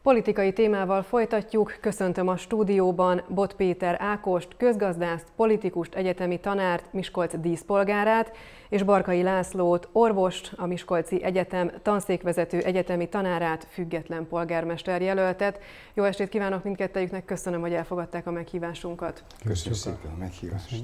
Politikai témával folytatjuk. Köszöntöm a stúdióban Bot Péter Ákost, közgazdászt, politikust, egyetemi tanárt, Miskolc díszpolgárát, és Barkai Lászlót, orvost, a Miskolci Egyetem tanszékvezető egyetemi tanárát, független polgármester jelöltet. Jó estét kívánok mindkettejüknek, köszönöm, hogy elfogadták a meghívásunkat. Köszönjük szépen a meghívást.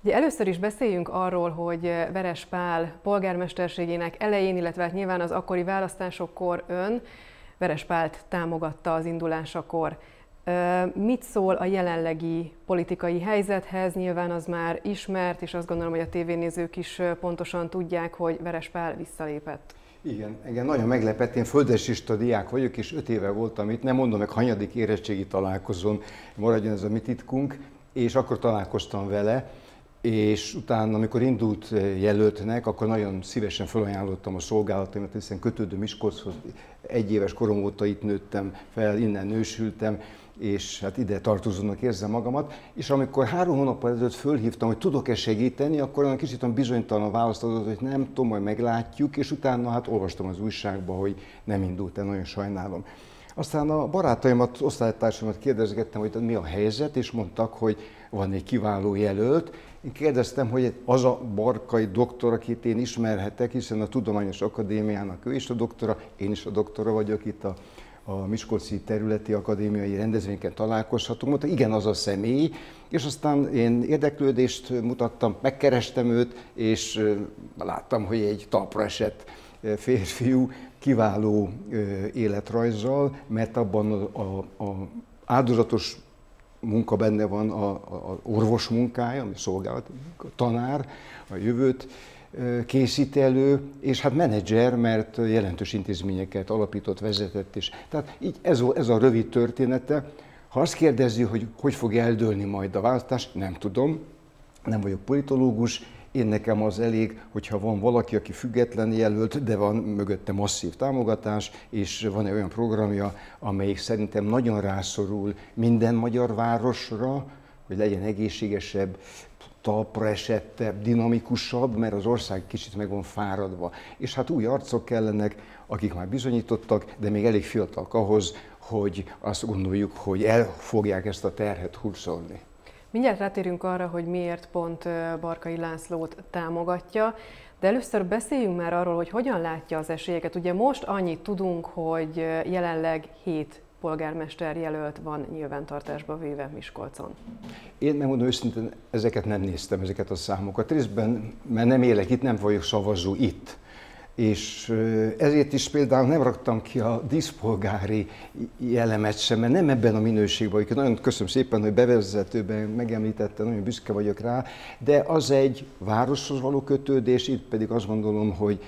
Ugye először is beszéljünk arról, hogy Veres Pál polgármesterségének elején, illetve hát nyilván az akkori választásokkor ön Veres Pált támogatta az indulásakor. Mit szól a jelenlegi politikai helyzethez? Nyilván az már ismert, és azt gondolom, hogy a tévénézők is pontosan tudják, hogy Veres Pál visszalépett. Igen, engem nagyon meglepett, én földesista diák vagyok, és 5 éve voltam itt, nem mondom meg, hanyadik érettségi találkozón, maradjon ez a mi titkunk, és akkor találkoztam vele, és utána, amikor indult jelöltnek, akkor nagyon szívesen felajánlottam a szolgálatomat, hiszen kötődő Miskolchoz, 1 éves korom óta itt nőttem fel, innen nősültem, és hát ide tartozónak érzem magamat. És amikor 3 hónappal ezelőtt fölhívtam, hogy tudok-e segíteni, akkor olyan kicsit bizonytalan a választ adott, hogy nem tudom, majd meglátjuk, és utána hát olvastam az újságba, hogy nem indult el, nagyon sajnálom. Aztán a barátaimat, osztálytársamat kérdezgettem, hogy mi a helyzet, és mondtak, hogy van egy kiváló jelölt. Én kérdeztem, hogy az a Barkai doktor, akit én ismerhetek, hiszen a Tudományos Akadémiának ő is a doktora, én is a doktora vagyok, itt a Miskolci Területi Akadémiai rendezvényeken találkozhatunk. Mondta, igen, az a személy, és aztán én érdeklődést mutattam, megkerestem őt, és láttam, hogy egy talpra esett férfiú, kiváló életrajzzal, mert abban a áldozatos munka benne van, a orvos munkája, ami szolgálat, a tanár, a jövőt készít elő, és hát menedzser, mert jelentős intézményeket alapított, vezetett is. Tehát így ez a rövid története. Ha azt kérdezi, hogy hogy fog eldőlni majd a választás, nem tudom, nem vagyok politológus, én nekem az elég, hogyha van valaki, aki független jelölt, de van mögötte masszív támogatás, és van egy olyan programja, amelyik szerintem nagyon rászorul minden magyar városra, hogy legyen egészségesebb, talpra esettebb, dinamikusabb, mert az ország kicsit meg van fáradva. És hát új arcok kellenek, akik már bizonyítottak, de még elég fiatalok ahhoz, hogy azt gondoljuk, hogy el fogják ezt a terhet hurcolni. Mindjárt rátérünk arra, hogy miért pont Barkai Lászlót támogatja, de először beszéljünk már arról, hogy hogyan látja az esélyeket. Ugye most annyit tudunk, hogy jelenleg 7 polgármester jelölt van nyilvántartásba véve Miskolcon. Én megmondom őszintén, ezeket nem néztem, ezeket a számokat. Részben, mert nem élek itt, nem vagyok szavazó itt. És ezért is például nem raktam ki a díszpolgári jellemet sem, mert nem ebben a minőségben vagyok. Nagyon köszönöm szépen, hogy bevezetőben megemlítette, nagyon büszke vagyok rá, de az egy városhoz való kötődés, itt pedig azt gondolom, hogy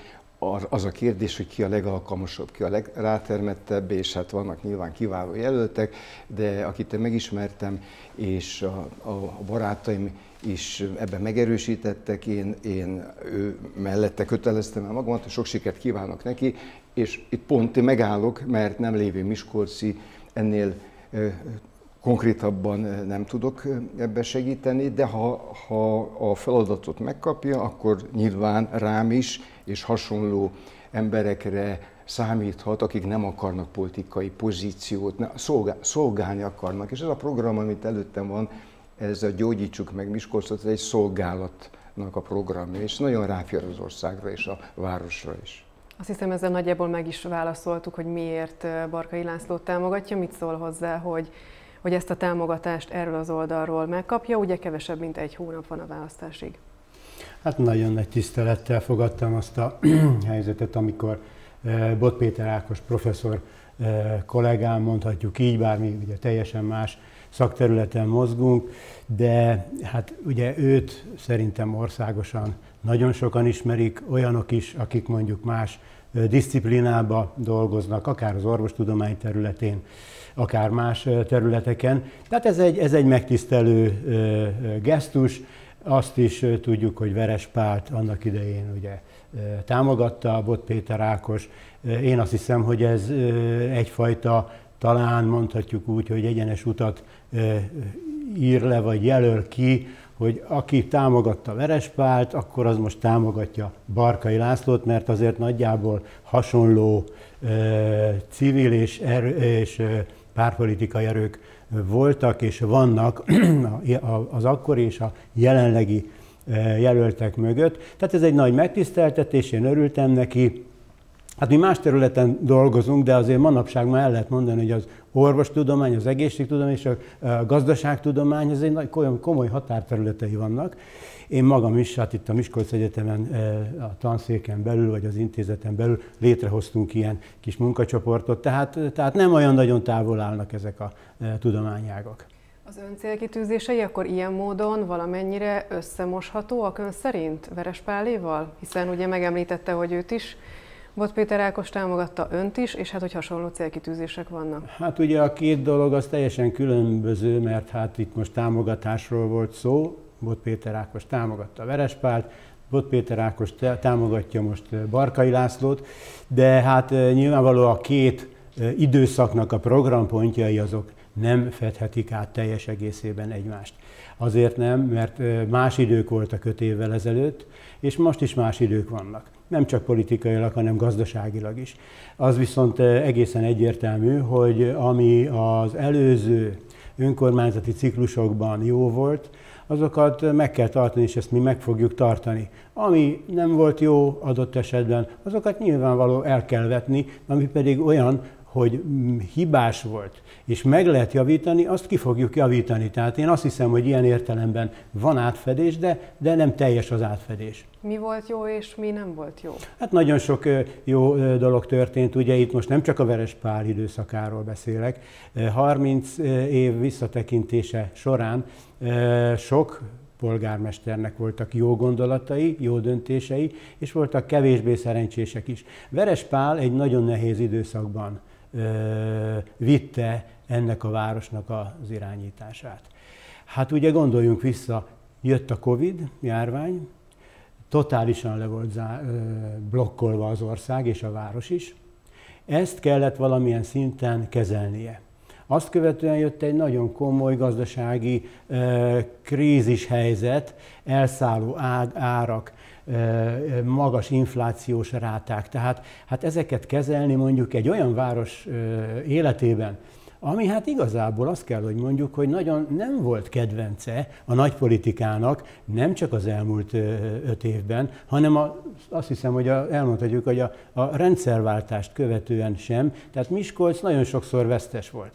az a kérdés, hogy ki a legalkalmasabb, ki a legrátermettebb, és hát vannak nyilván kiváló jelöltek, de akit én megismertem, és a barátaim is ebben megerősítettek, én ő mellette köteleztem el magamat, sok sikert kívánok neki, és itt pont én megállok, mert nem lévén miskolci, ennél konkrétabban nem tudok ebbe segíteni, de ha a feladatot megkapja, akkor nyilván rám is, és hasonló emberekre számíthat, akik nem akarnak politikai pozíciót, szolgálni akarnak. És ez a program, amit előttem van, ez a Gyógyítsuk meg Miskolcot, ez egy szolgálatnak a programja, és nagyon ráfér az országra és a városra is. Azt hiszem, ezzel nagyjából meg is válaszoltuk, hogy miért Barkai Lászlót támogatja. Mit szól hozzá, hogy ezt a támogatást erről az oldalról megkapja? Ugye kevesebb, mint 1 hónap van a választásig. Hát nagyon nagy tisztelettel fogadtam azt a helyzetet, amikor Bot Péter Ákos professzor kollégám, mondhatjuk így, bár mi ugye teljesen más szakterületen mozgunk, de hát ugye őt szerintem országosan nagyon sokan ismerik, olyanok is, akik mondjuk más diszciplinába dolgoznak, akár az orvostudomány területén, akár más területeken. Tehát ez egy megtisztelő gesztus. Azt is tudjuk, hogy Veres Pált annak idején ugye támogatta Bot Péter Ákos. Én azt hiszem, hogy ez egyfajta, talán mondhatjuk úgy, hogy egyenes utat ír le, vagy jelöl ki hogy aki támogatta Verespált, akkor az most támogatja Barkai Lászlót, mert azért nagyjából hasonló civil és pártpolitikai erők voltak és vannak az akkori és a jelenlegi jelöltek mögött. Tehát ez egy nagy megtiszteltetés, én örültem neki. Hát mi más területen dolgozunk, de azért manapság már el lehet mondani, hogy az orvostudomány, az egészségtudomány és a gazdaságtudomány, ez egy komoly határterületei vannak. Én magam is, hát itt a Miskolc Egyetemen a tanszéken belül, vagy az intézeten belül létrehoztunk ilyen kis munkacsoportot, tehát nem olyan nagyon távol állnak ezek a tudományágak. Az ön célkitűzései akkor ilyen módon valamennyire összemoshatóak ön szerint Verespáléval? Hiszen ugye megemlítette, hogy őt is, Bot Péter Ákos támogatta, önt is, és hát hogy hasonló célkitűzések vannak. Hát ugye a két dolog az teljesen különböző, mert hát itt most támogatásról volt szó. Bot Péter Ákos támogatta Verespált, Bot Péter Ákos támogatja most Barkai Lászlót, de hát nyilvánvalóan a két időszaknak a programpontjai azok nem fedhetik át teljes egészében egymást. Azért nem, mert más idők voltak 5 évvel ezelőtt, és most is más idők vannak. Nem csak politikailag, hanem gazdaságilag is. Az viszont egészen egyértelmű, hogy ami az előző önkormányzati ciklusokban jó volt, azokat meg kell tartani, és ezt mi meg fogjuk tartani. Ami nem volt jó adott esetben, azokat nyilvánvaló el kell vetni, ami pedig olyan, hogy hibás volt, és meg lehet javítani, azt ki fogjuk javítani. Tehát én azt hiszem, hogy ilyen értelemben van átfedés, de nem teljes az átfedés. Mi volt jó, és mi nem volt jó? Hát nagyon sok jó dolog történt, ugye itt most nem csak a Verespál időszakáról beszélek. 30 év visszatekintése során sok polgármesternek voltak jó gondolatai, jó döntései, és voltak kevésbé szerencsések is. Verespál egy nagyon nehéz időszakban vitte ennek a városnak az irányítását. Hát ugye gondoljunk vissza, jött a Covid járvány, totálisan le volt blokkolva az ország és a város is. Ezt kellett valamilyen szinten kezelnie. Azt követően jött egy nagyon komoly gazdasági krízis helyzet, elszálló árak, magas inflációs ráták. Tehát hát ezeket kezelni mondjuk egy olyan város életében, ami hát igazából azt kell, hogy mondjuk, hogy nagyon nem volt kedvence a nagypolitikának, nem csak az elmúlt 5 évben, hanem azt hiszem, hogy elmondhatjuk, hogy a rendszerváltást követően sem. Tehát Miskolc nagyon sokszor vesztes volt.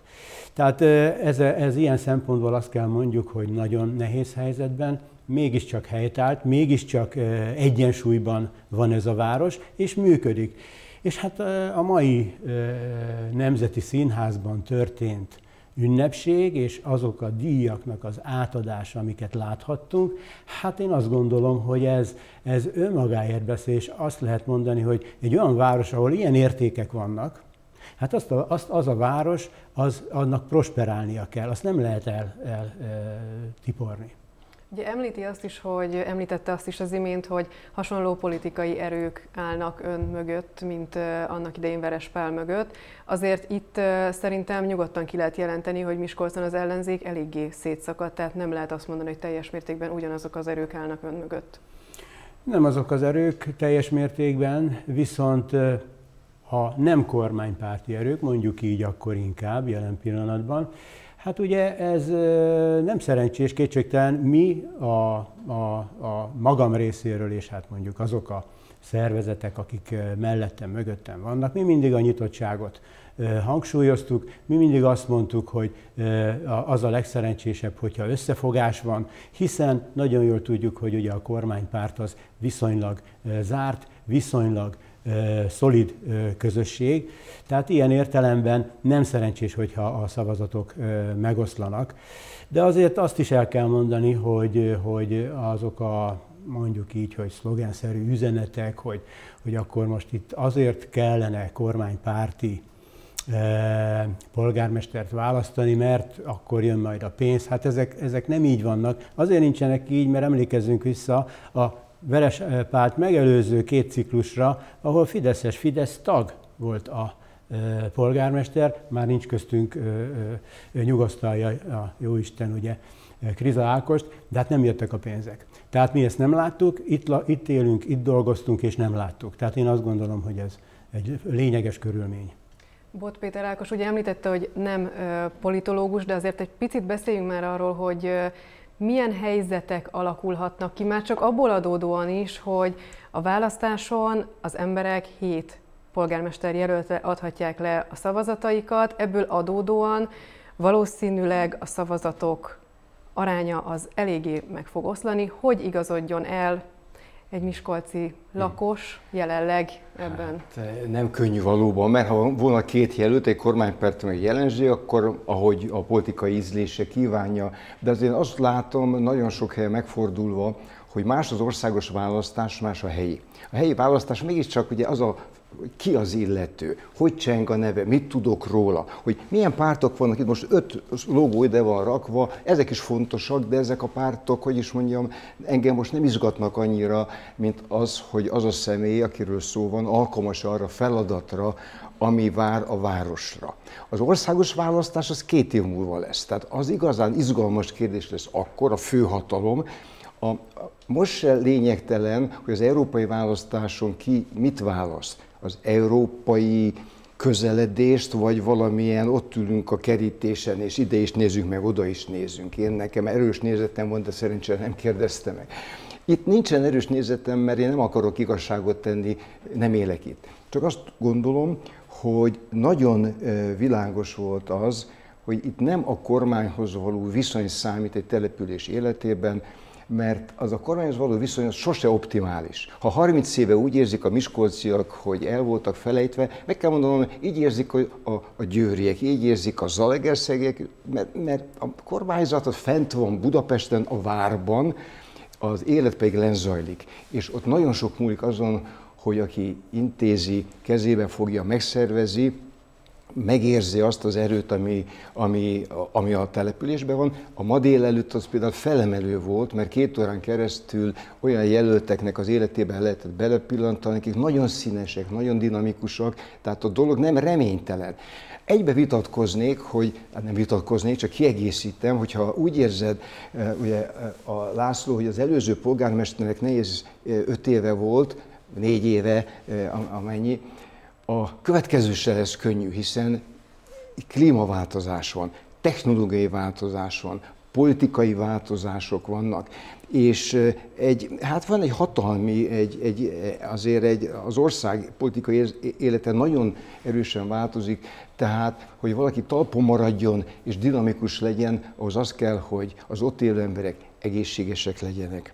Tehát ez ilyen szempontból azt kell mondjuk, hogy nagyon nehéz helyzetben, mégiscsak helytált, mégiscsak egyensúlyban van ez a város, és működik. És hát a mai Nemzeti Színházban történt ünnepség, és azok a díjaknak az átadása, amiket láthattunk, hát én azt gondolom, hogy ez önmagáért beszél, és azt lehet mondani, hogy egy olyan város, ahol ilyen értékek vannak, hát az a város, annak prosperálnia kell, azt nem lehet eltiporni. Ugye említette azt is az imént, hogy hasonló politikai erők állnak ön mögött, mint annak idején Verespál mögött. Azért itt szerintem nyugodtan ki lehet jelenteni, hogy Miskolcon az ellenzék eléggé szétszakadt, tehát nem lehet azt mondani, hogy teljes mértékben ugyanazok az erők állnak ön mögött. Nem azok az erők teljes mértékben, viszont ha nem kormánypárti erők, mondjuk így akkor inkább jelen pillanatban, hát ugye ez nem szerencsés, kétségtelen. Mi a magam részéről, és hát mondjuk azok a szervezetek, akik mellettem, mögöttem vannak, mi mindig a nyitottságot hangsúlyoztuk, mi mindig azt mondtuk, hogy az a legszerencsésebb, hogyha összefogás van, hiszen nagyon jól tudjuk, hogy ugye a kormánypárt az viszonylag zárt, viszonylag szolid közösség, tehát ilyen értelemben nem szerencsés, hogyha a szavazatok megoszlanak. De azért azt is el kell mondani, hogy azok a mondjuk így, hogy szlogenszerű üzenetek, hogy akkor most itt azért kellene kormánypárti polgármestert választani, mert akkor jön majd a pénz. Hát ezek nem így vannak. Azért nincsenek így, mert emlékezzünk vissza a Verespált megelőző 2 ciklusra, ahol Fidesz tag volt a polgármester, már nincs köztünk, nyugosztalja a jóisten, ugye, Kriza Ákost, de hát nem jöttek a pénzek. Tehát mi ezt nem láttuk, itt élünk, itt dolgoztunk, és nem láttuk. Tehát én azt gondolom, hogy ez egy lényeges körülmény. Bot Péter Ákos ugye említette, hogy nem politológus, de azért egy picit beszéljünk már arról, hogy milyen helyzetek alakulhatnak ki, már csak abból adódóan is, hogy a választáson az emberek 7 polgármester jelöltre adhatják le a szavazataikat, ebből adódóan valószínűleg a szavazatok aránya az eléggé meg fog oszlani. Hogy igazodjon el egy miskolci lakos jelenleg ebben? Hát, nem könnyű valóban, mert ha volna 2 jelölt, egy kormánypárt meg egy ellenzék, akkor ahogy a politikai ízlése kívánja. De azért azt látom nagyon sok helyen megfordulva, hogy más az országos választás, más a helyi. A helyi választás mégiscsak ugye az ki az illető, hogy cseng a neve, mit tudok róla, hogy milyen pártok vannak, itt most 5 logó ide van rakva, ezek is fontosak, de ezek a pártok, hogy is mondjam, engem most nem izgatnak annyira, mint az, hogy az a személy, akiről szó van, alkalmas arra a feladatra, ami vár a városra. Az országos választás az 2 év múlva lesz, tehát az igazán izgalmas kérdés lesz akkor, a főhatalom. Most se lényegtelen, hogy az európai választáson ki mit választ. Az európai közeledést, vagy valamilyen ott ülünk a kerítésen, és ide is nézzünk, meg oda is nézzünk. Nekem erős nézetem van, de szerencsére nem kérdezte meg. Itt nincsen erős nézetem, mert én nem akarok igazságot tenni, nem élek itt. Csak azt gondolom, hogy nagyon világos volt az, hogy itt nem a kormányhoz való viszony számít egy település életében, mert az a kormányhoz való viszony az sose optimális. Ha 30 éve úgy érzik a miskolciak, hogy el voltak felejtve, meg kell mondanom, így érzik a győriek, így érzik a zalaegerszegek, mert a kormányzat az fent van Budapesten, a várban, az élet pedig lent zajlik. És ott nagyon sok múlik azon, hogy aki intézi, kezébe fogja, megszervezi, megérzi azt az erőt, ami a településben van. A ma délelőtt az például felemelő volt, mert 2 órán keresztül olyan jelölteknek az életében lehetett belepillantani, akik nagyon színesek, nagyon dinamikusak, tehát a dolog nem reménytelen. Egybe vitatkoznék, nem vitatkoznék, csak kiegészítem, hogyha úgy érzed, ugye a László, hogy az előző polgármesternek nehéz 5 éve volt, 4 éve, amennyi, a következő se lesz könnyű, hiszen klímaváltozás van, technológiai változás van, politikai változások vannak, és van egy hatalmi, az ország politikai élete nagyon erősen változik, tehát, hogy valaki talpon maradjon és dinamikus legyen, ahhoz az kell, hogy az ott élő emberek egészségesek legyenek,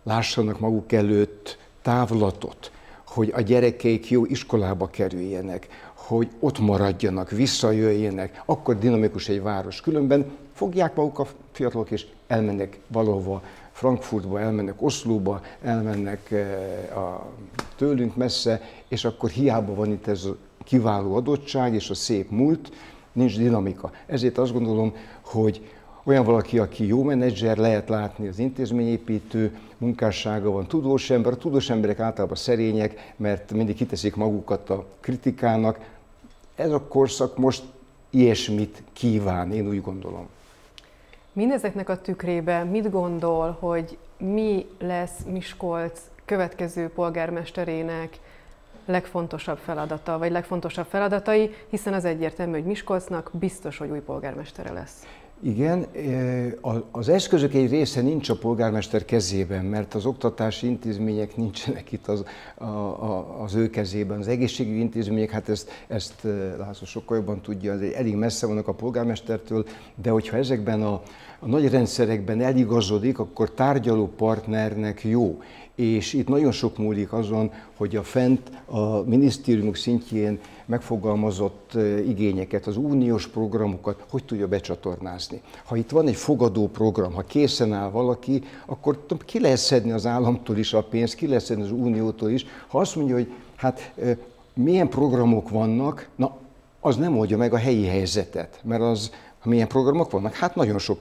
lássanak maguk előtt távlatot, hogy a gyerekeik jó iskolába kerüljenek, hogy ott maradjanak, visszajöjjenek, akkor dinamikus egy város. Különben fogják maguk a fiatalok és elmennek valahova, Frankfurtba, elmennek Oszlóba, elmennek tőlünk messze, és akkor hiába van itt ez a kiváló adottság és a szép múlt, nincs dinamika. Ezért azt gondolom, hogy olyan valaki, aki jó menedzser, lehet látni az intézményépítő munkássága van, tudós ember. A tudós emberek általában szerények, mert mindig kiteszik magukat a kritikának. Ez a korszak most ilyesmit kíván, én úgy gondolom. Mindezeknek a tükrében mit gondol, hogy mi lesz Miskolc következő polgármesterének legfontosabb feladata, vagy legfontosabb feladatai, hiszen az egyértelmű, hogy Miskolcnak biztos, hogy új polgármestere lesz. Igen, az eszközök egy része nincs a polgármester kezében, mert az oktatási intézmények nincsenek itt az ő kezében. Az egészségügyi intézmények, hát ezt László sokkal jobban tudja, elég messze vannak a polgármestertől, de hogyha ezekben a nagy rendszerekben eligazodik, akkor tárgyaló partnernek jó. És itt nagyon sok múlik azon, hogy a fent a minisztériumok szintjén megfogalmazott igényeket, az uniós programokat hogy tudja becsatornázni. Ha itt van egy fogadó program, ha készen áll valaki, akkor ki lehet szedni az államtól is a pénzt, ki lehet szedni az uniótól is. Ha azt mondja, hogy hát milyen programok vannak, na az nem oldja meg a helyi helyzetet, mert milyen programok vannak? Hát nagyon sok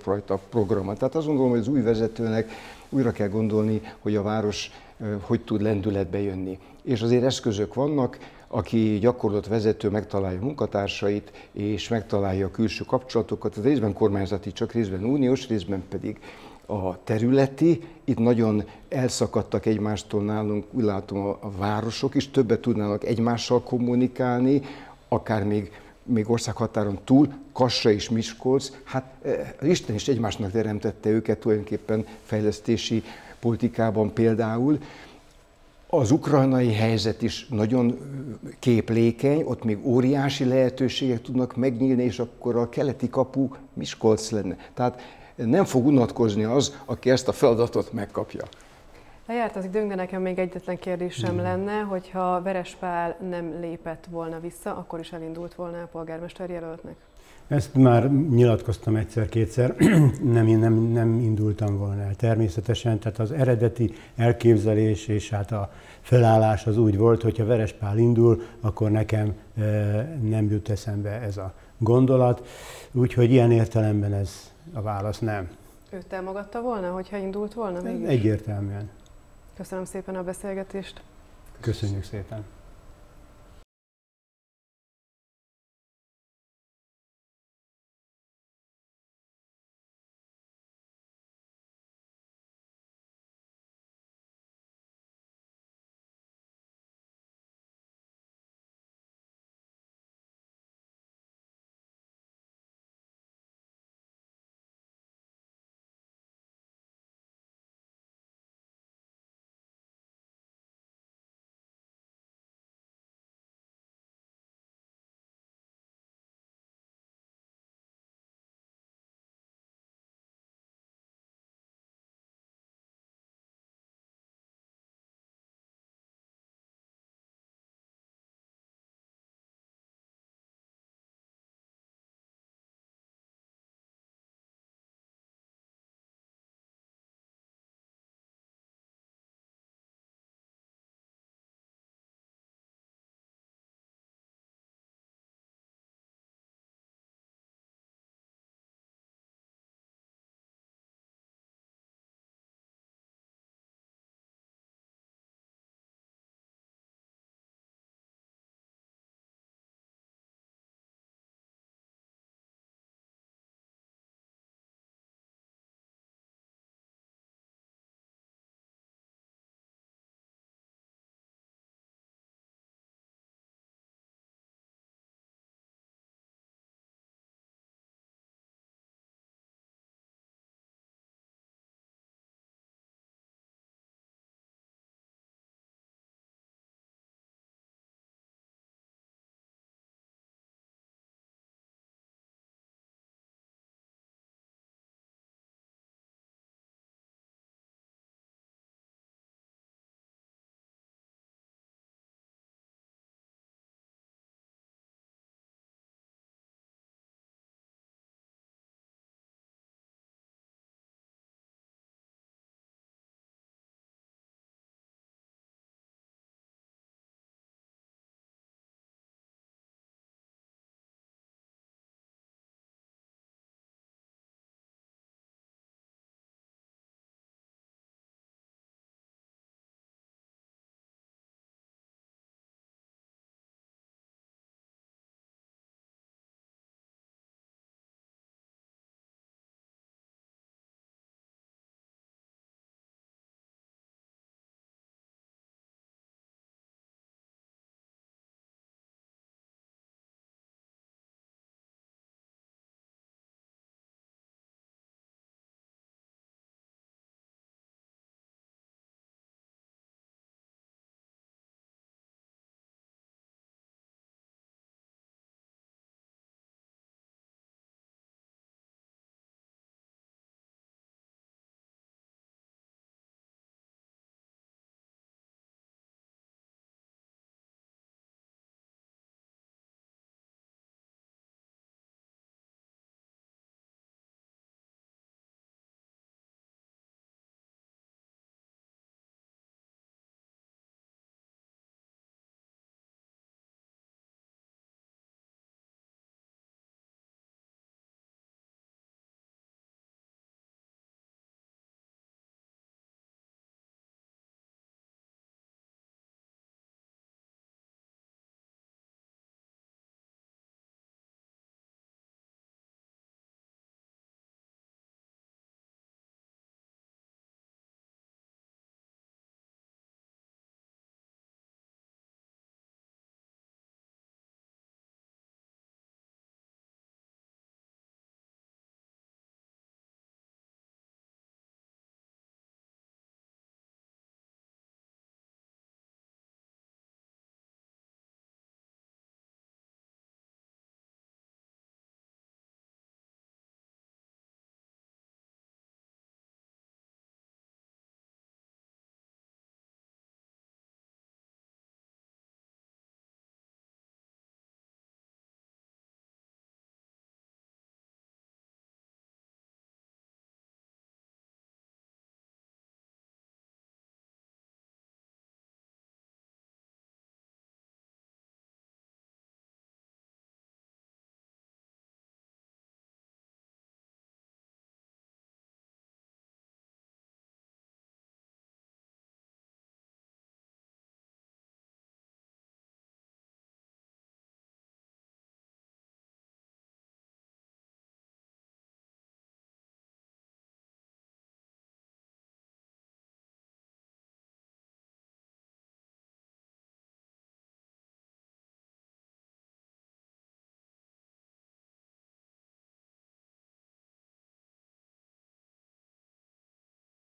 program. Tehát azt gondolom, hogy az új vezetőnek újra kell gondolni, hogy a város hogy tud lendületbe jönni. És azért eszközök vannak, aki gyakorlatvezető, megtalálja a munkatársait, és megtalálja a külső kapcsolatokat, az részben kormányzati, csak részben uniós, részben pedig a területi. Itt nagyon elszakadtak egymástól nálunk, úgy látom, a városok is, többet tudnának egymással kommunikálni, akár még országhatáron túl, Kassa és Miskolc, hát Isten is egymásnak teremtette őket tulajdonképpen fejlesztési politikában például. Az ukrajnai helyzet is nagyon képlékeny, ott még óriási lehetőségek tudnak megnyílni, és akkor a keleti kapu Miskolc lenne. Tehát nem fog unatkozni az, aki ezt a feladatot megkapja. Lejárt az időnk, de nekem még egyetlen kérdésem lenne, hogyha Verespál nem lépett volna vissza, akkor is elindult volna a polgármester jelöltnek? Ezt már nyilatkoztam egyszer-kétszer, nem indultam volna el természetesen, tehát az eredeti elképzelés és hát a felállás az úgy volt, hogyha Verespál indul, akkor nekem nem jut eszembe ez a gondolat, úgyhogy ilyen értelemben ez a válasz nem. Ő támogatta volna, hogyha indult volna mégis? Egyértelműen. Köszönöm szépen a beszélgetést. Köszönjük szépen.